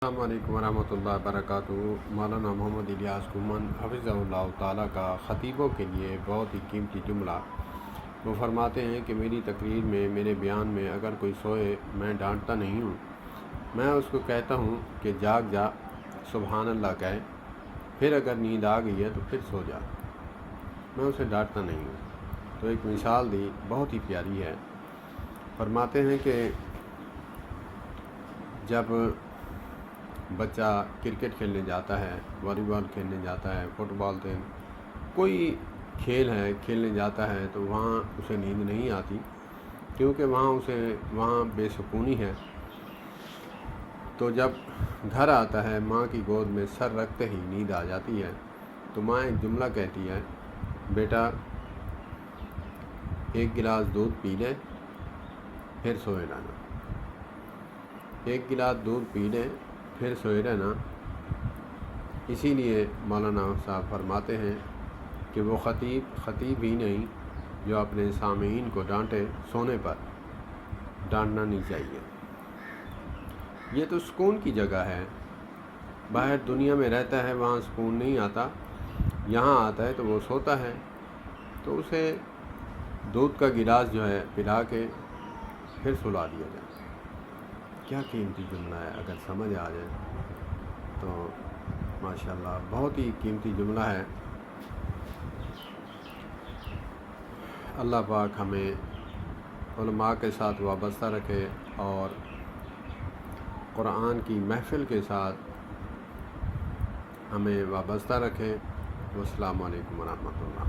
السلام علیکم ورحمۃ اللہ وبرکاتہ۔ مولانا محمد الیاس گھومن حفظہ اللہ تعالیٰ کا خطیبوں کے لیے بہت ہی قیمتی جملہ۔ وہ فرماتے ہیں کہ میری تقریر میں، میرے بیان میں اگر کوئی سوئے میں ڈانٹتا نہیں ہوں، میں اس کو کہتا ہوں کہ جاگ جا، سبحان اللہ کہے، پھر اگر نیند آ گئی ہے تو پھر سو جا، میں اسے ڈانٹتا نہیں ہوں۔ تو ایک مثال دی، بہت ہی پیاری ہے۔ فرماتے ہیں کہ جب بچہ کرکٹ کھیلنے جاتا ہے، والی بال کھیلنے جاتا ہے، فٹ بال کوئی کھیل ہے کھیلنے جاتا ہے، تو وہاں اسے نیند نہیں آتی، کیونکہ وہاں بے سکونی ہے۔ تو جب گھر آتا ہے، ماں کی گود میں سر رکھتے ہی نیند آ جاتی ہے، تو ماں ایک جملہ کہتی ہے، بیٹا ایک گلاس دودھ پی لے پھر سوئے رہنا، ایک گلاس دودھ پی لے پھر سوئے رہنا۔ اسی لیے مولانا صاحب فرماتے ہیں کہ وہ خطیب ہی نہیں جو اپنے سامعین کو ڈانٹے، سونے پر ڈانٹنا نہیں چاہیے۔ یہ تو سکون کی جگہ ہے، باہر دنیا میں رہتا ہے، وہاں سکون نہیں آتا، یہاں آتا ہے تو وہ سوتا ہے، تو اسے دودھ کا گلاس جو ہے پلا کے پھر سلا دیا جائے۔ کیا قیمتی جملہ ہے، اگر سمجھ آ جائے تو ماشاءاللہ بہت ہی قیمتی جملہ ہے۔ اللہ پاک ہمیں علماء کے ساتھ وابستہ رکھے اور قرآن کی محفل کے ساتھ ہمیں وابستہ رکھے۔ والسلام علیکم ورحمۃ اللہ۔